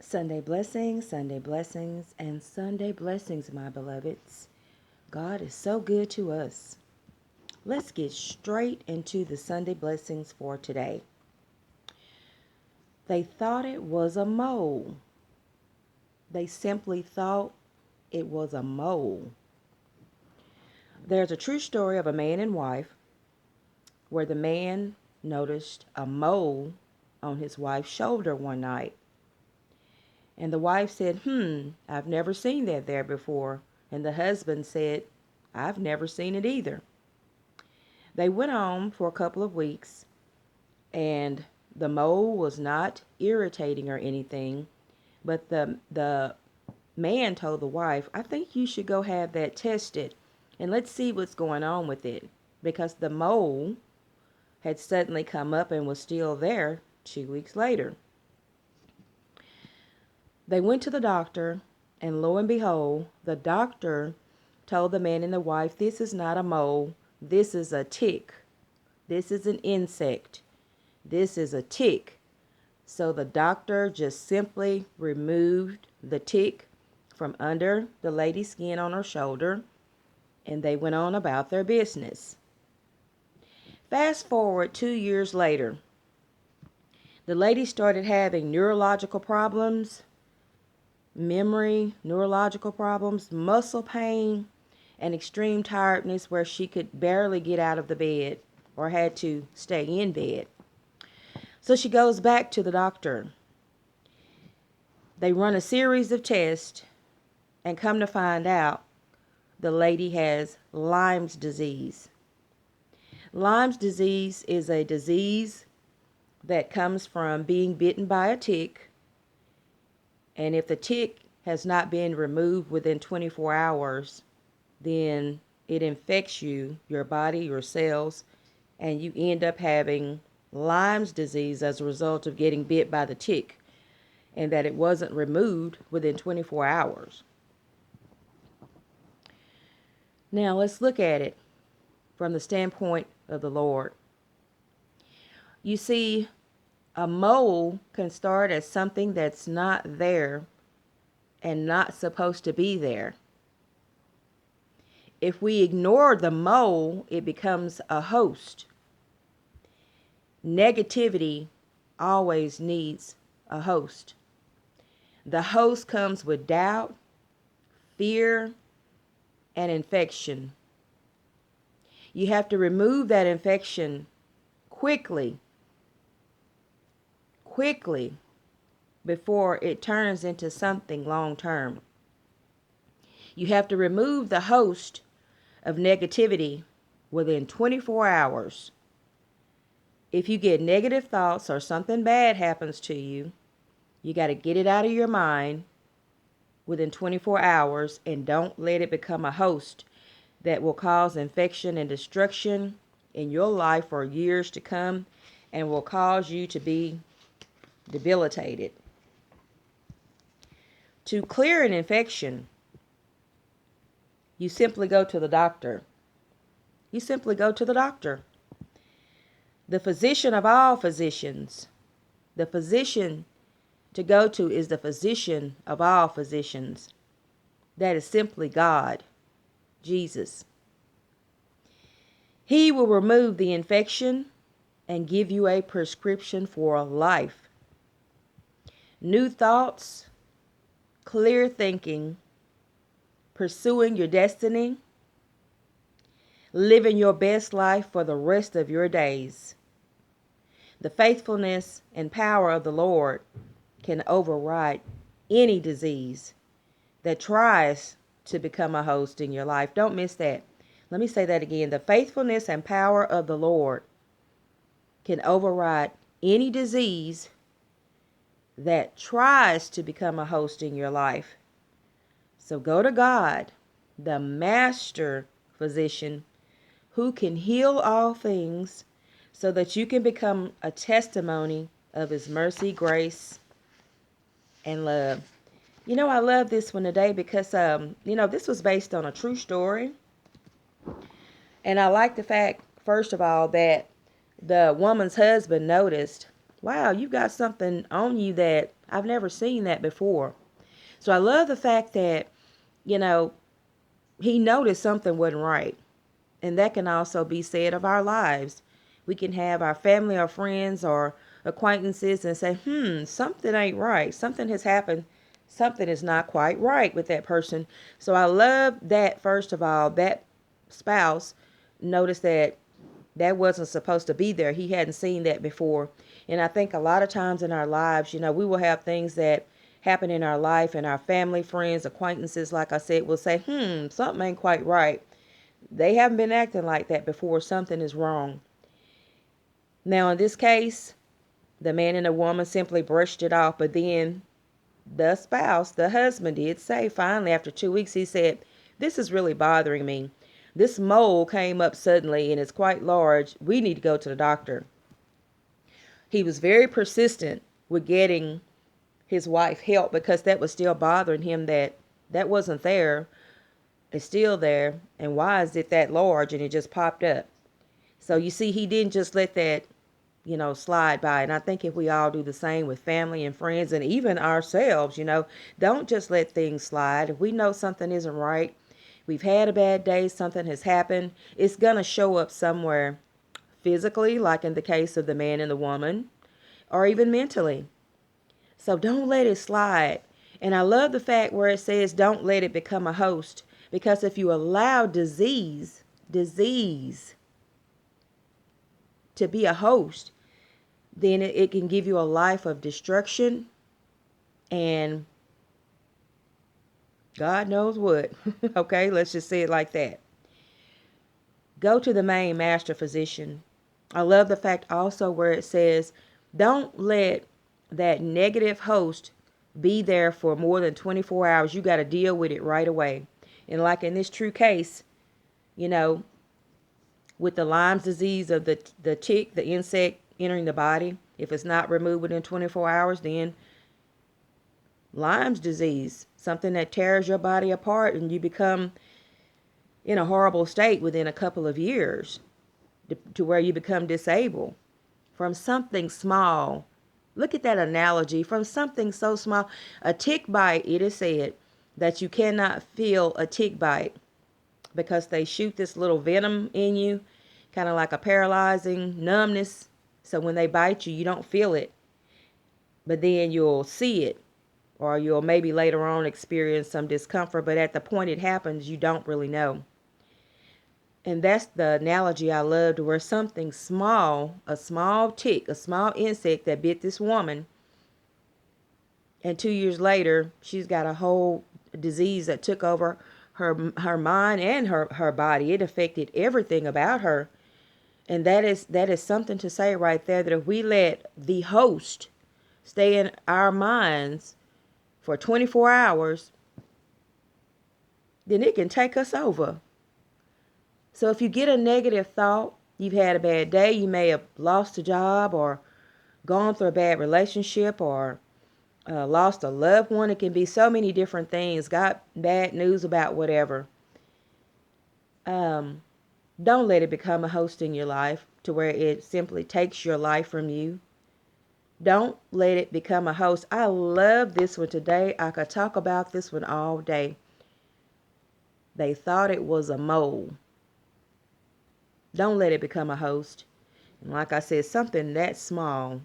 Sunday blessings, and Sunday blessings, my beloveds. God is so good to us. Let's get straight into the Sunday blessings for today. They thought it was a mole. They simply thought it was a mole. There's a true story of a man and wife where the man noticed a mole on his wife's shoulder one night. And the wife said, I've never seen that there before. And the husband said, I've never seen it either. They went on for a couple of weeks, and the mole was not irritating or anything, but the man told the wife, I think you should go have that tested, and let's see what's going on with it, because the mole had suddenly come up and was still there 2 weeks later. They went to the doctor, and lo and behold, the doctor told the man and the wife, this is not a mole, this is a tick. This is an insect. This is a tick. So the doctor just simply removed the tick from under the lady's skin on her shoulder, and they went on about their business. Fast forward 2 years later, the lady started having neurological problems, neurological problems, muscle pain, and extreme tiredness where she could barely get out of the bed or had to stay in bed. So she goes back to the doctor. They run a series of tests and come to find out the lady has Lyme's disease. Lyme's disease is a disease that comes from being bitten by a tick, and if the tick has not been removed within 24 hours, then it infects you, your body, your cells, and you end up having Lyme's disease as a result of getting bit by the tick, and that it wasn't removed within 24 hours. Now let's look at it from the standpoint of the Lord. You see, a mole can start as something that's not there and not supposed to be there. If we ignore the mole, it becomes a host. Negativity always needs a host. The host comes with doubt, fear, and infection. You have to remove that infection quickly, before it turns into something long term. You have to remove the host of negativity within 24 hours. If you get negative thoughts or something bad happens to you, you got to get it out of your mind within 24 hours and don't let it become a host that will cause infection and destruction in your life for years to come and will cause you to be debilitated. To clear an infection, you simply go to the doctor. You simply go to the doctor. The physician of all physicians. The physician to go to is the physician of all physicians. That is simply God, Jesus. He will remove the infection and give you a prescription for life. New thoughts, clear thinking, pursuing your destiny, living your best life for the rest of your days. The faithfulness and power of the Lord can override any disease that tries to become a host in your life. Don't miss that. Let me say that again. The faithfulness and power of the Lord can override any disease that tries to become a host in your life. So go to God, the master physician, who can heal all things, so that you can become a testimony of his mercy, grace, and love. I love this one today because, this was based on a true story. And I like the fact, first of all, that the woman's husband noticed, wow, you've got something on you that I've never seen that before. So I love the fact that, you know, he noticed something wasn't right. And that can also be said of our lives. We can have our family or friends or acquaintances and say, something ain't right. Something has happened. Something is not quite right with that person. So I love that, first of all, that spouse noticed that that wasn't supposed to be there. He hadn't seen that before. And I think a lot of times in our lives, we will have things that happen in our life, and our family, friends, acquaintances, like I said, will say, something ain't quite right. They haven't been acting like that before. Something is wrong. Now, in this case, the man and the woman simply brushed it off, but then the spouse, the husband, did say finally after 2 weeks, he said, "This is really bothering me. This mole came up suddenly and it's quite large. We need to go to the doctor." He was very persistent with getting his wife help because that was still bothering him, that wasn't there. It's still there. And why is it that large and it just popped up? So you see, he didn't just let that, slide by. And I think if we all do the same with family and friends and even ourselves, don't just let things slide. If we know something isn't right, we've had a bad day, something has happened, it's going to show up somewhere physically, like in the case of the man and the woman, or even mentally. So don't let it slide. And I love the fact where it says don't let it become a host, because if you allow disease to be a host, then it can give you a life of destruction and God knows what. Okay, let's just say it like that. Go to the main master physician. I love the fact also where it says don't let that negative host be there for more than 24 hours. You got to deal with it right away. And like in this true case, with the Lyme's disease of the tick, the insect entering the body, if it's not removed within 24 hours, then Lyme's disease, something that tears your body apart and you become in a horrible state within a couple of years to where you become disabled from something small. Look at that analogy, from something so small. A tick bite, it is said that you cannot feel a tick bite because they shoot this little venom in you, kind of like a paralyzing numbness. So when they bite you, you don't feel it, but then you'll see it, or you'll maybe later on experience some discomfort, but at the point it happens, you don't really know. And that's the analogy I loved, where something small, a small tick, a small insect that bit this woman, and 2 years later, she's got a whole disease that took over her mind and her body. It affected everything about her. And that is something to say right there, that if we let the host stay in our minds for 24 hours, then it can take us over. So if you get a negative thought, you've had a bad day, you may have lost a job or gone through a bad relationship or lost a loved one. It can be so many different things, got bad news about whatever. Don't let it become a host in your life to where it simply takes your life from you. Don't let it become a host. I love this one today. I could talk about this one all day. They thought it was a mole. Don't let it become a host. And like I said, something that small.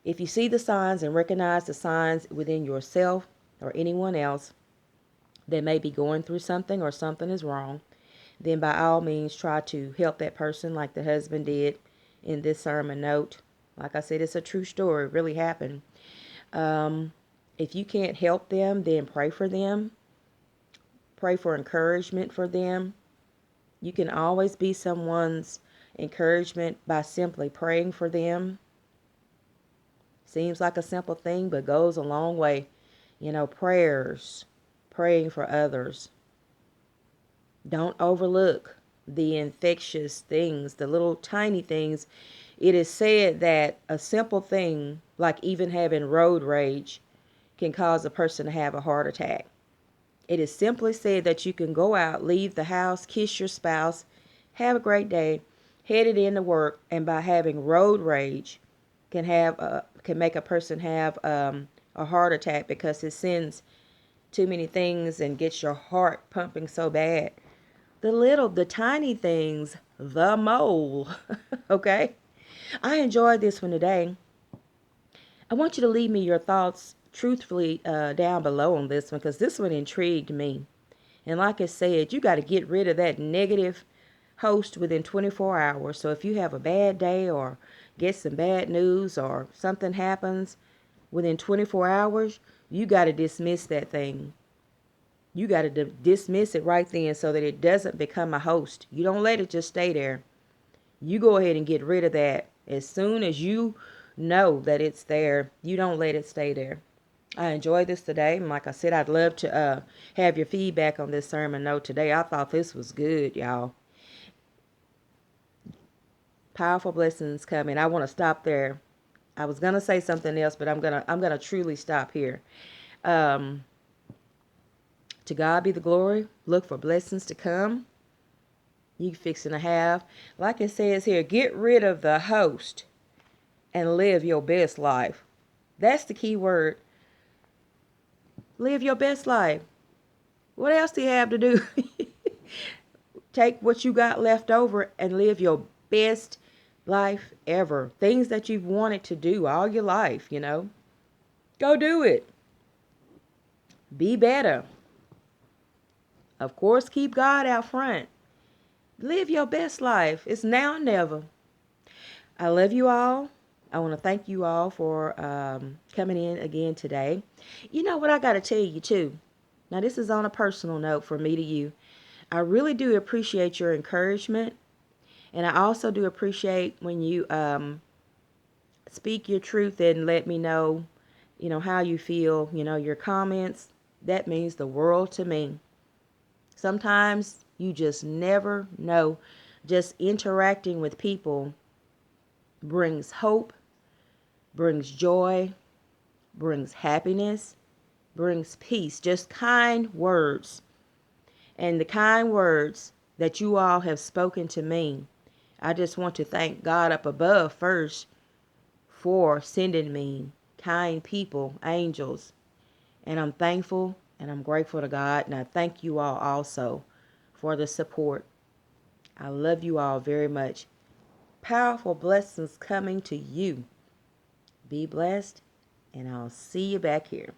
If you see the signs and recognize the signs within yourself or anyone else that may be going through something or something is wrong, then by all means try to help that person like the husband did in this sermon note. Like I said, it's a true story. It really happened. If you can't help them, then pray for them. Pray for encouragement for them. You can always be someone's encouragement by simply praying for them. Seems like a simple thing, but goes a long way. Prayers, praying for others. Don't overlook the infectious things, the little tiny things. It is said that a simple thing, like even having road rage, can cause a person to have a heart attack. It is simply said that you can go out, leave the house, kiss your spouse, have a great day, headed into work, and by having road rage can make a person have a heart attack because it sends too many things and gets your heart pumping so bad. The tiny things, the mole. Okay? I enjoyed this one today. I want you to leave me your thoughts truthfully down below on this one because this one intrigued me. And like I said, you got to get rid of that negative host within 24 hours. So if you have a bad day or get some bad news or something happens within 24 hours, you got to dismiss that thing. You got to dismiss it right then so that it doesn't become a host. You don't let it just stay there. You go ahead and get rid of that. As soon as you know that it's there, you don't let it stay there. I enjoyed this today. And like I said, I'd love to have your feedback on this sermon note today. I thought this was good, y'all. Powerful blessings coming. I want to stop there. I was gonna say something else, but I'm gonna truly stop here. Um, to God be the glory. Look for blessings to come. You fixing to have, like it says here, get rid of the host and live your best life. That's the key word. Live your best life. What else do you have to do? Take what you got left over and live your best life ever. Things that you've wanted to do all your life, you know. Go do it. Be better. Of course, keep God out front. Live your best life. It's now or never. I love you all. I want to thank you all for coming in again today. You know what I got to tell you too. Now, this is on a personal note for me to you. I really do appreciate your encouragement. And I also do appreciate when you speak your truth and let me know, how you feel, your comments. That means the world to me. Sometimes you just never know. Just interacting with people brings hope, brings joy, brings happiness, brings peace. Just kind words. And the kind words that you all have spoken to me, I just want to thank God up above first for sending me kind people, angels. And I'm thankful and I'm grateful to God. And I thank you all also for the support. I love you all very much. Powerful blessings coming to you. Be blessed, and I'll see you back here.